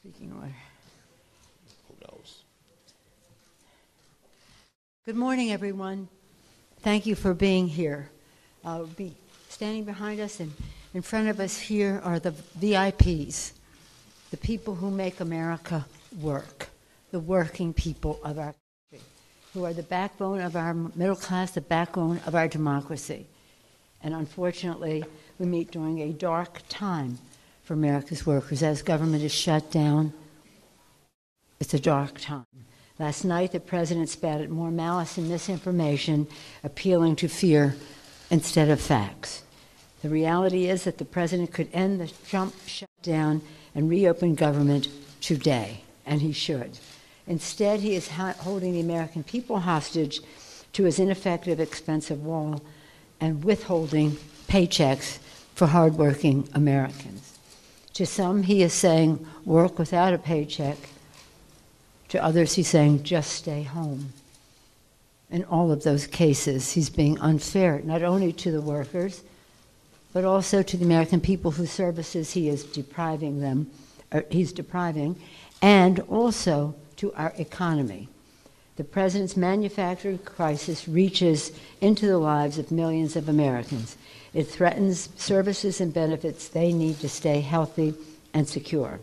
Speaking order. Who knows? Good morning, everyone. Thank you for being here. Standing behind us and in front of us here are the VIPs, the people who make America work, the working people of our country, who are the backbone of our middle class, the backbone of our democracy. And unfortunately, we meet during a dark time for America's workers. As government is shut down, it's a dark time. Last night, the president spouted more malice and misinformation, appealing to fear instead of facts. The reality is that the president could end the Trump shutdown and reopen government today, and he should. Instead, he is holding the American people hostage to his ineffective, expensive wall and withholding paychecks for hardworking Americans. To some, he is saying, work without a paycheck. To others, he's saying, just stay home. In all of those cases, he's being unfair, not only to the workers, but also to the American people whose services he is depriving, and also to our economy. The president's manufacturing crisis reaches into the lives of millions of Americans. It threatens services and benefits they need to stay healthy and secure.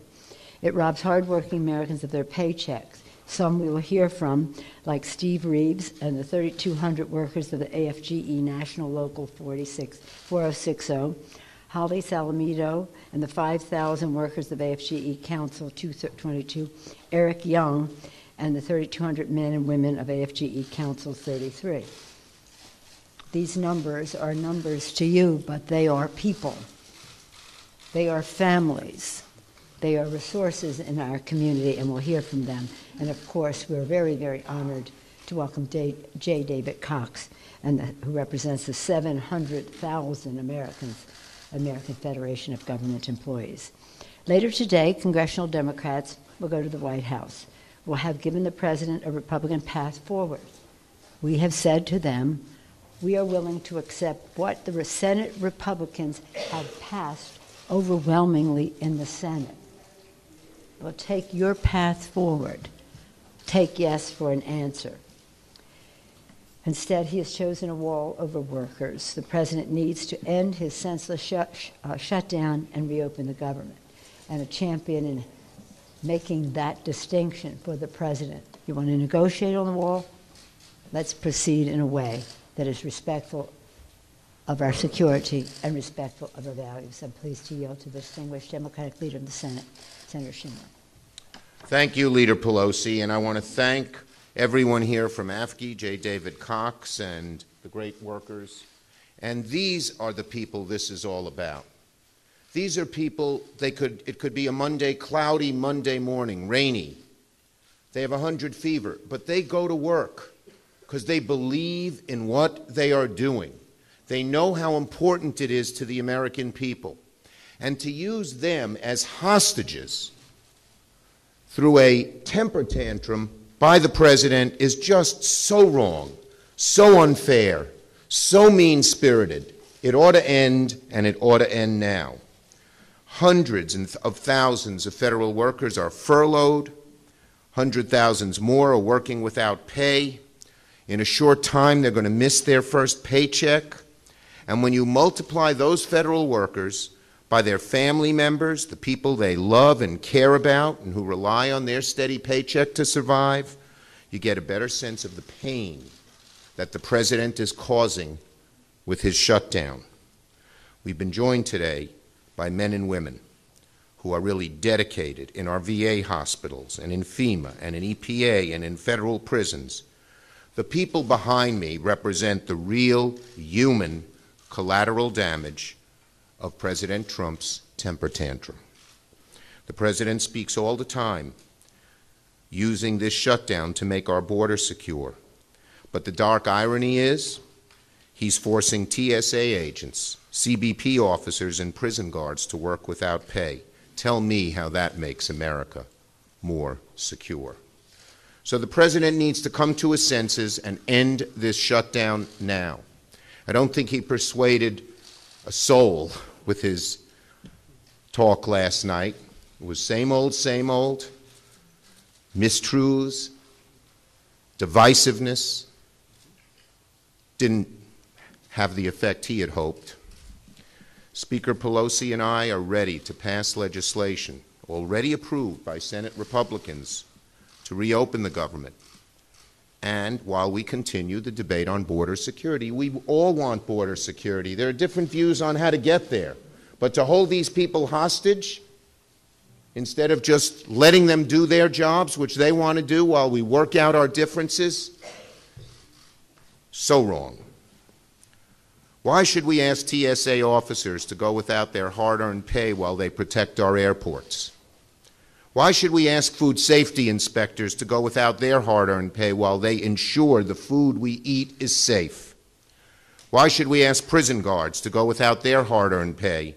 It robs hardworking Americans of their paychecks. Some we will hear from, like Steve Reeves and the 3,200 workers of the AFGE National Local 4060, Holly Salamito and the 5,000 workers of AFGE Council 222, Eric Young, and the 3,200 men and women of AFGE Council 33. These numbers are numbers to you, but they are people. They are families. They are resources in our community, and we'll hear from them. And of course, we're very, very honored to welcome J. David Cox, who represents the 700,000 American Federation of Government Employees. Later today, congressional Democrats will go to the White House. Will have given the president a Republican path forward. We have said to them, we are willing to accept what the Senate Republicans have passed overwhelmingly in the Senate. Well, take your path forward. Take yes for an answer. Instead, he has chosen a wall over workers. The president needs to end his senseless shutdown and reopen the government. And a champion in making that distinction for the president. You want to negotiate on the wall? Let's proceed in a way that is respectful of our security and respectful of our values. I'm pleased to yield to the distinguished Democratic leader of the Senate, Senator Schumer. Thank you, Leader Pelosi, and I want to thank everyone here from AFGE, J. David Cox, and the great workers. And these are the people this is all about. These are people, it could be a cloudy Monday morning, rainy. They have 100 fever, but they go to work because they believe in what they are doing. They know how important it is to the American people. And to use them as hostages through a temper tantrum by the president is just so wrong, so unfair, so mean-spirited. It ought to end, and it ought to end now. Hundreds of thousands of federal workers are furloughed. 100,000 more are working without pay. In a short time, they're going to miss their first paycheck. And when you multiply those federal workers by their family members, the people they love and care about and who rely on their steady paycheck to survive, you get a better sense of the pain that the president is causing with his shutdown. We've been joined today by men and women who are really dedicated in our VA hospitals and in FEMA and in EPA and in federal prisons. The people behind me represent the real human collateral damage of President Trump's temper tantrum. The president speaks all the time using this shutdown to make our border secure. But the dark irony is he's forcing TSA agents, CBP officers, and prison guards to work without pay. Tell me how that makes America more secure. So the president needs to come to his senses and end this shutdown now. I don't think he persuaded a soul with his talk last night. It was same old, mistruths, divisiveness. Didn't have the effect he had hoped. Speaker Pelosi and I are ready to pass legislation, already approved by Senate Republicans, to reopen the government. And while we continue the debate on border security, we all want border security. There are different views on how to get there. But to hold these people hostage, instead of just letting them do their jobs, which they want to do while we work out our differences, so wrong. Why should we ask TSA officers to go without their hard-earned pay while they protect our airports? Why should we ask food safety inspectors to go without their hard-earned pay while they ensure the food we eat is safe? Why should we ask prison guards to go without their hard-earned pay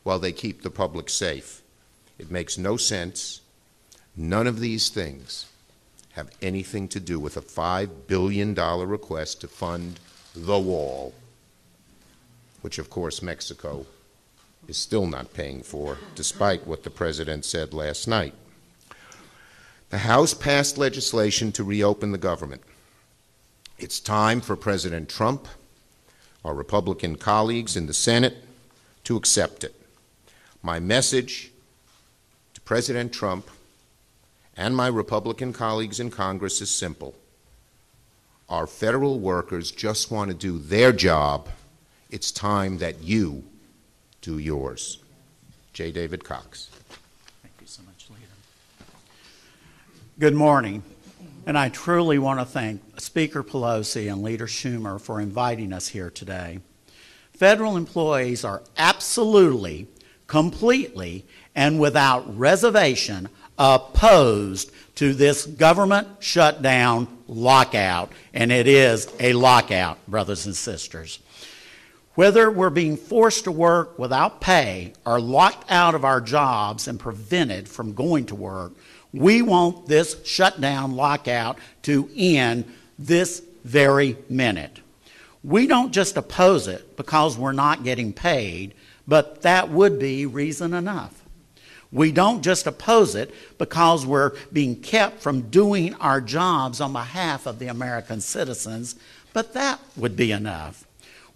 while they keep the public safe? It makes no sense. None of these things have anything to do with a $5 billion request to fund the wall, which of course Mexico is still not paying for, despite what the President said last night. The House passed legislation to reopen the government. It's time for President Trump, our Republican colleagues in the Senate, to accept it. My message to President Trump and my Republican colleagues in Congress is simple. Our federal workers just want to do their job. It's time that you do yours. J. David Cox. Thank you so much, Leader. Good morning, and I truly want to thank Speaker Pelosi and Leader Schumer for inviting us here today. Federal employees are absolutely, completely, and without reservation opposed to this government shutdown lockout, and it is a lockout, brothers and sisters. Whether we're being forced to work without pay or locked out of our jobs and prevented from going to work, we want this shutdown lockout to end this very minute. We don't just oppose it because we're not getting paid, but that would be reason enough. We don't just oppose it because we're being kept from doing our jobs on behalf of the American citizens, but that would be enough.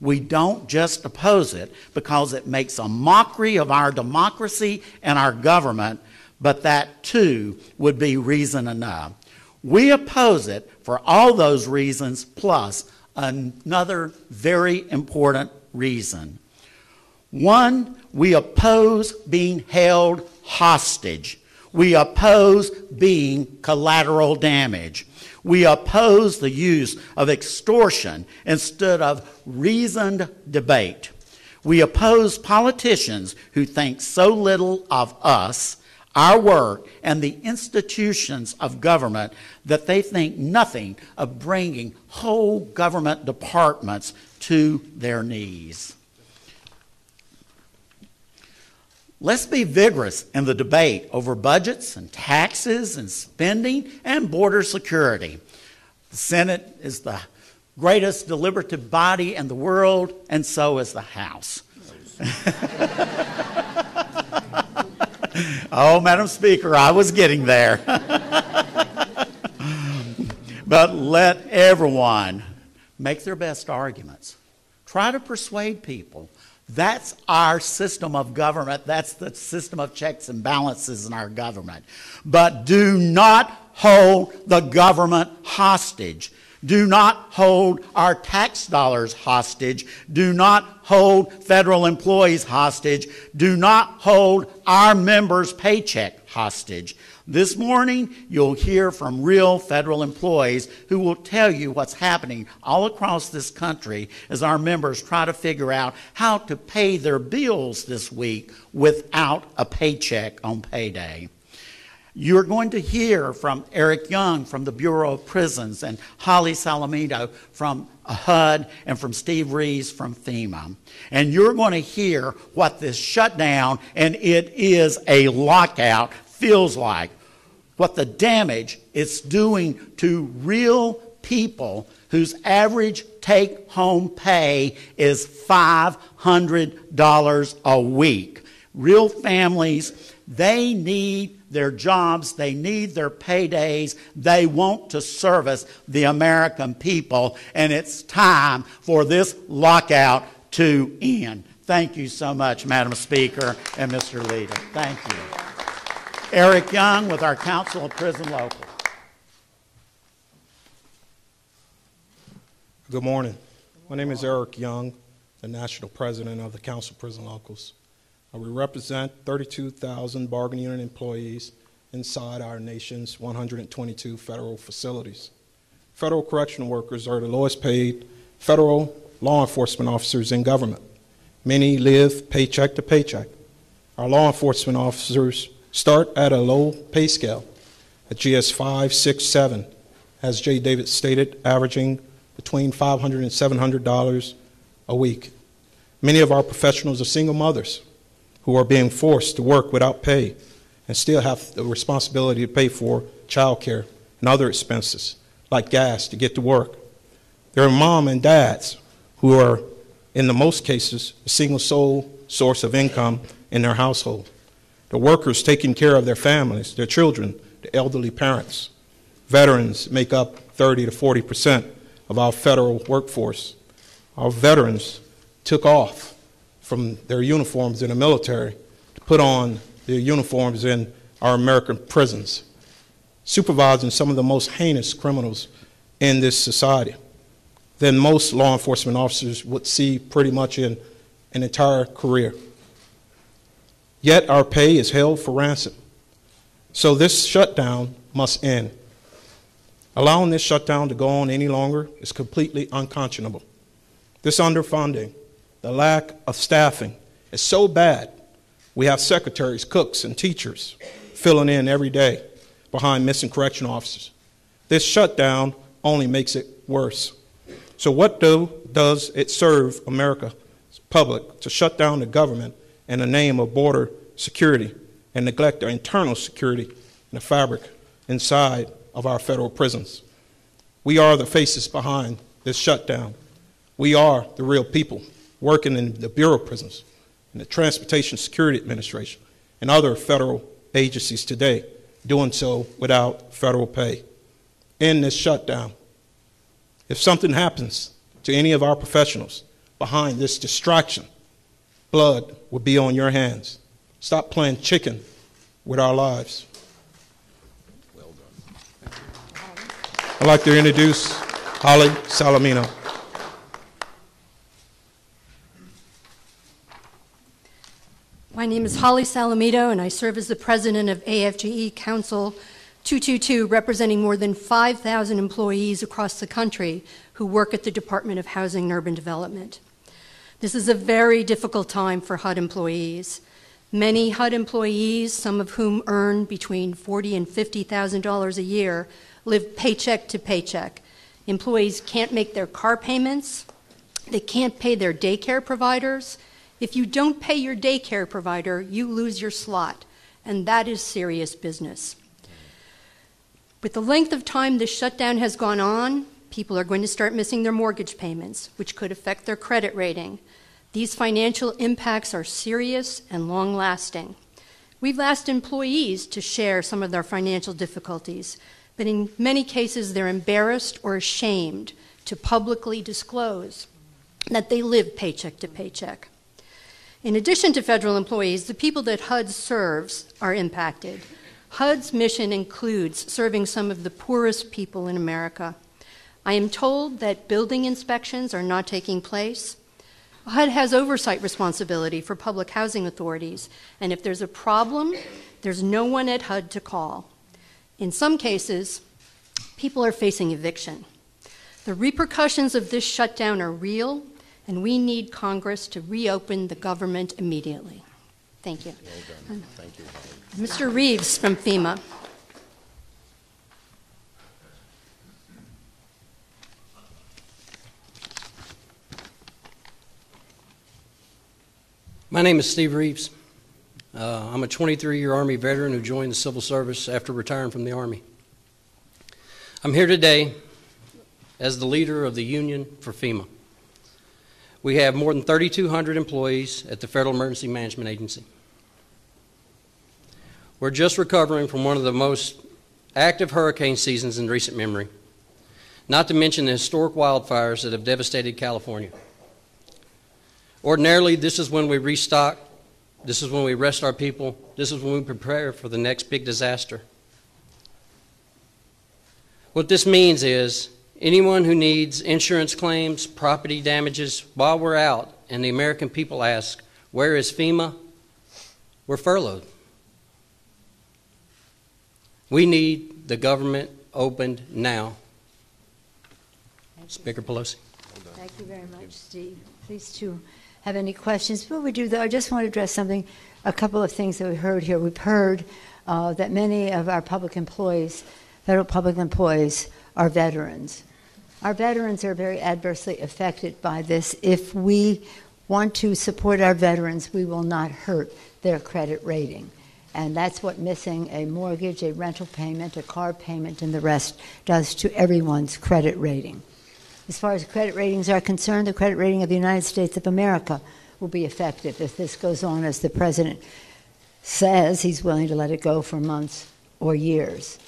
We don't just oppose it because it makes a mockery of our democracy and our government, but that too would be reason enough. We oppose it for all those reasons plus another very important reason. One, we oppose being held hostage. We oppose being collateral damage. We oppose the use of extortion instead of reasoned debate. We oppose politicians who think so little of us, our work, and the institutions of government that they think nothing of bringing whole government departments to their knees. Let's be vigorous in the debate over budgets and taxes and spending and border security. The Senate is the greatest deliberative body in the world, and so is the House. Oh, Madam Speaker, I was getting there. But let everyone make their best arguments. Try to persuade people. That's our system of government. That's the system of checks and balances in our government. But do not hold the government hostage. Do not hold our tax dollars hostage. Do not hold federal employees hostage. Do not hold our members' paycheck hostage. This morning, you'll hear from real federal employees who will tell you what's happening all across this country as our members try to figure out how to pay their bills this week without a paycheck on payday. You're going to hear from Eric Young from the Bureau of Prisons and Holly Salamito from HUD and from Steve Reeves from FEMA. And you're going to hear what this shutdown, and it is a lockout, feels like, what the damage it's doing to real people whose average take-home pay is $500 a week. Real families They need their jobs. They need their paydays. They want to service the American people, and it's time for this lockout to end. Thank you so much, Madam Speaker and Mr. Leader. Thank you. Eric Young with our Council of Prison Locals. Good morning. My name is Eric Young, the National President of the Council of Prison Locals. We represent 32,000 bargaining unit employees inside our nation's 122 federal facilities. Federal correctional workers are the lowest paid federal law enforcement officers in government. Many live paycheck to paycheck. Our law enforcement officers start at a low pay scale, at GS 5, 6, 7, as Jay David stated, averaging between $500 and $700 a week. Many of our professionals are single mothers who are being forced to work without pay and still have the responsibility to pay for child care and other expenses like gas to get to work. There are mom and dads who are, in the most cases, a single sole source of income in their household. The workers taking care of their families, their children, the elderly parents. Veterans make up 30 to 40% of our federal workforce. Our veterans took off from their uniforms in the military to put on their uniforms in our American prisons, supervising some of the most heinous criminals in this society than most law enforcement officers would see pretty much in an entire career. Yet our pay is held for ransom. So this shutdown must end. Allowing this shutdown to go on any longer is completely unconscionable. This underfunding, the lack of staffing is so bad, we have secretaries, cooks, and teachers filling in every day behind missing correctional officers. This shutdown only makes it worse. So what does it serve America's public to shut down the government in the name of border security and neglect their internal security and the fabric inside of our federal prisons? We are the faces behind this shutdown. We are the real people working in the Bureau of Prisons, in the Transportation Security Administration, and other federal agencies today, doing so without federal pay. In this shutdown, if something happens to any of our professionals behind this distraction, blood will be on your hands. Stop playing chicken with our lives. Well done. I'd like to introduce Holly Salamino. My name is Holly Salamito, and I serve as the president of AFGE Council 222, representing more than 5,000 employees across the country who work at the Department of Housing and Urban Development. This is a very difficult time for HUD employees. Many HUD employees, some of whom earn between $40,000 and $50,000 a year, live paycheck to paycheck. Employees can't make their car payments. They can't pay their daycare providers. If you don't pay your daycare provider, you lose your slot, and that is serious business. With the length of time this shutdown has gone on, people are going to start missing their mortgage payments, which could affect their credit rating. These financial impacts are serious and long-lasting. We've asked employees to share some of their financial difficulties, but in many cases they're embarrassed or ashamed to publicly disclose that they live paycheck to paycheck. In addition to federal employees, the people that HUD serves are impacted. HUD's mission includes serving some of the poorest people in America. I am told that building inspections are not taking place. HUD has oversight responsibility for public housing authorities, and if there's a problem, there's no one at HUD to call. In some cases, people are facing eviction. The repercussions of this shutdown are real, and we need Congress to reopen the government immediately. Thank you. Well done. Thank you, Holly. Mr. Reeves from FEMA. My name is Steve Reeves. I'm a 23-year Army veteran who joined the civil service after retiring from the Army. I'm here today as the leader of the union for FEMA. We have more than 3,200 employees at the Federal Emergency Management Agency. We're just recovering from one of the most active hurricane seasons in recent memory, not to mention the historic wildfires that have devastated California. Ordinarily, this is when we restock, this is when we rest our people, this is when we prepare for the next big disaster. What this means is anyone who needs insurance claims, property damages while we're out, and the American people ask, where is FEMA? We're furloughed. We need the government opened now. Speaker Pelosi. Thank you very much, Steve. Please to have any questions. Before we do, though, I just want to address something, a couple of things that we heard here. We've heard that many of our public employees, federal public employees, are veterans. Our veterans are very adversely affected by this. If we want to support our veterans, we will not hurt their credit rating. And that's what missing a mortgage, a rental payment, a car payment, and the rest does to everyone's credit rating. As far as credit ratings are concerned, the credit rating of the United States of America will be affected if this goes on as the president says he's willing to let it go for months or years.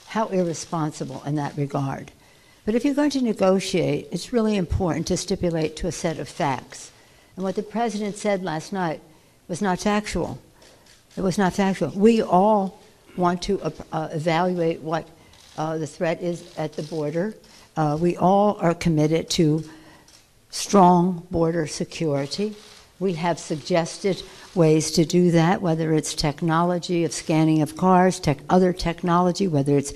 How irresponsible in that regard. But if you're going to negotiate, it's really important to stipulate to a set of facts. And what the president said last night was not factual. It was not factual. We all want to evaluate what the threat is at the border. We all are committed to strong border security. We have suggested ways to do that, whether it's technology of scanning of cars, other technology, whether it's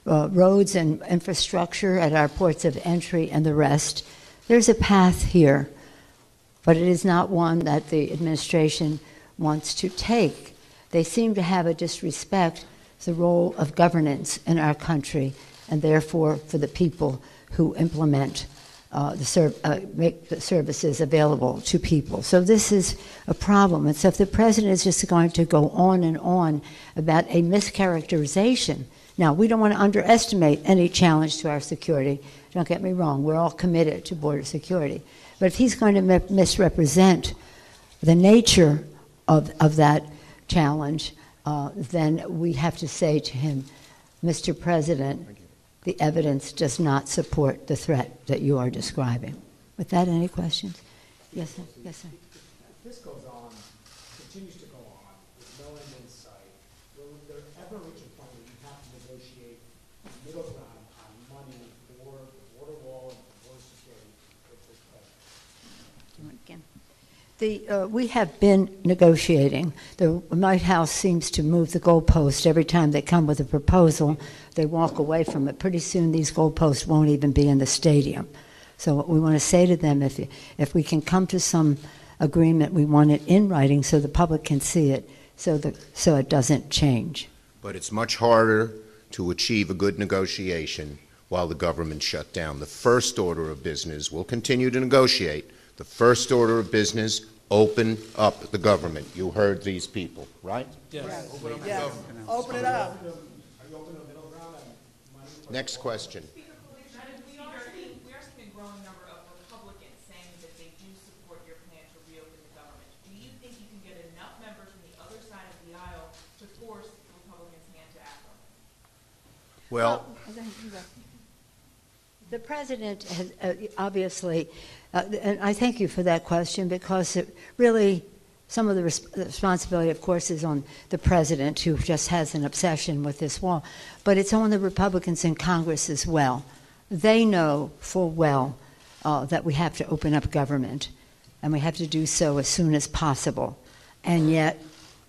roads and infrastructure at our ports of entry and the rest. There's a path here, but it is not one that the administration wants to take. They seem to have a disrespect for the role of governance in our country, and therefore for the people who implement make the services available to people. So this is a problem. And so if the president is just going to go on and on about a mischaracterization, now we don't want to underestimate any challenge to our security. Don't get me wrong, we're all committed to border security. But if he's going to misrepresent the nature of that challenge, then we have to say to him, Mr. President, the evidence does not support the threat that you are describing. With that, any questions? Yes, sir. Yes, sir. If this goes on, continues to go on, with no end in sight, will there ever reach a point where you have to negotiate a middle ground on money for the border wall and for border security with this president? We have been negotiating. The White House seems to move the goalpost every time they come with a proposal. They walk away from it. Pretty soon these goalposts won't even be in the stadium. So what we want to say to them, if we can come to some agreement, we want it in writing so the public can see it, so it doesn't change. But it's much harder to achieve a good negotiation while the government shut down. The first order of business, we'll continue to negotiate. The first order of business, open up the government. You heard these people, right? Yes. Open up the government. Open it up. Are you open to middle ground on money? Next question. We are seeing a growing number of Republicans saying that they do support your plan to reopen the government. Do you think you can get enough members from the other side of the aisle to force the Republicans' hand to act on this? Well, the president has obviously, and I thank you for that question, because it really, some of the responsibility, of course, is on the president, who just has an obsession with this wall, but it's on the Republicans in Congress as well. They know full well that we have to open up government, and we have to do so as soon as possible, and yet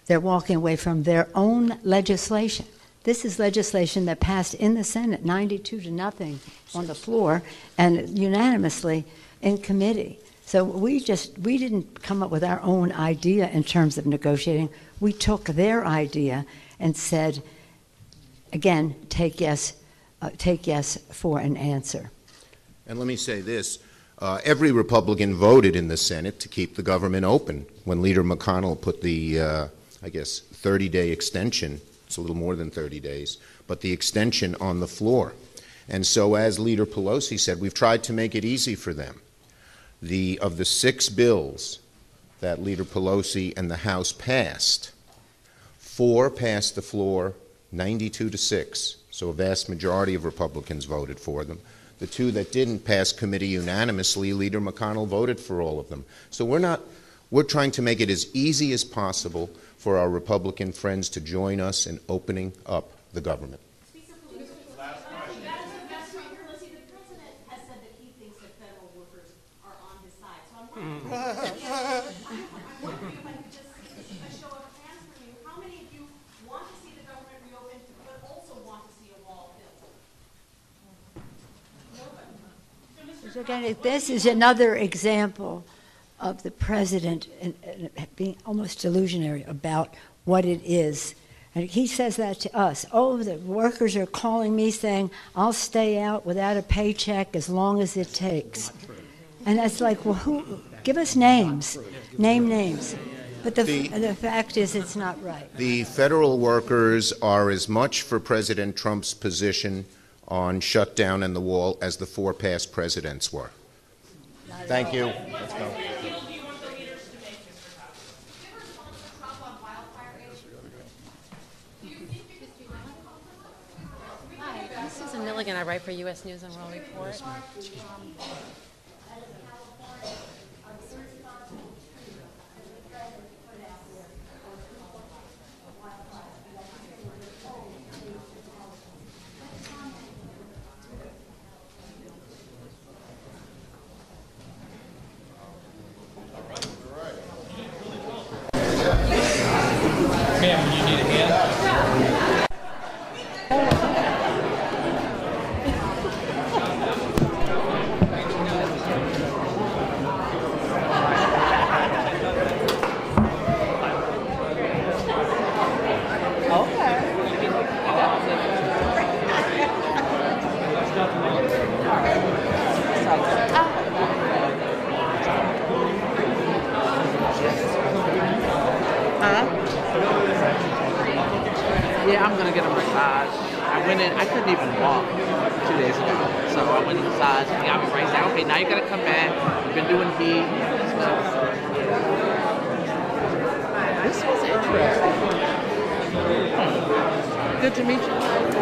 they're walking away from their own legislation. This is legislation that passed in the Senate 92-0 on the floor and unanimously in committee. So we didn't come up with our own idea in terms of negotiating. We took their idea and said, again, take yes for an answer. and let me say this. Every Republican voted in the Senate to keep the government open. When Leader McConnell put the, I guess, 30-day extension, it's a little more than 30 days, but the extension on the floor. And so, as Leader Pelosi said, we've tried to make it easy for them. Of the 6 bills that Leader Pelosi and the House passed, 4 passed the floor 92-6, so a vast majority of Republicans voted for them. The 2 that didn't pass committee unanimously, Leader McConnell voted for all of them. So we're trying to make it as easy as possible for our Republican friends to join us in opening up the government. The president has said that he thinks that federal workers are on his side. So I'm wondering if I could just a show of hands from you. How many of you want to see the government reopened, but also want to see a wall built? So again, this is another example of the president being almost delusionary about what it is. And he says that to us. Oh, the workers are calling me saying, I'll stay out without a paycheck as long as it takes. And that's like, well, who? Give us names. Name names. But the fact is it's not right. The federal workers are as much for President Trump's position on shutdown and the wall as the 4 past presidents were. Thank you. Let's go. Milligan, I write for U.S. News and World Report. Ma'am, you need a hand? Yeah, I'm gonna get a massage. I went in, I couldn't even walk 2 days ago. So I went in the massage and got me right down. Okay, now you gotta come back. You've been doing heat. This was interesting. Good to meet you.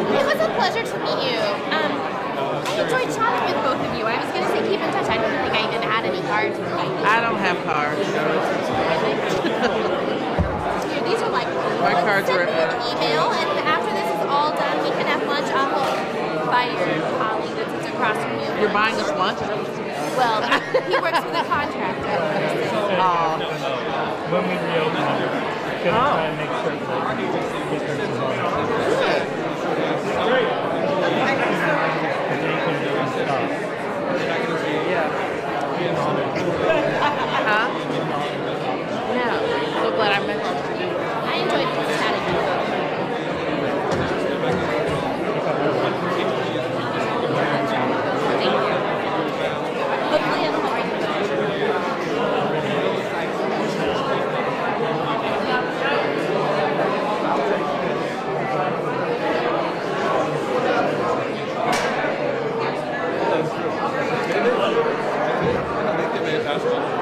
It was a pleasure to meet you. I enjoyed chatting with both of you. I was gonna say keep in touch. I didn't think I even had any cards with me. I don't have cards. These are like my cards send were me an email, and after this is all done, we can have lunch. I'll buy your colleague that sits across from you. You're buying us lunch? Well, he works for the contractor. When we reopen, I'm going to try and make sure that we get there tomorrow. Great. And then you can do stuff. Yeah. Huh? Yeah. So glad I met you. I enjoyed chatting with you. Thank you. Hopefully I'm more. I think they may have passed it.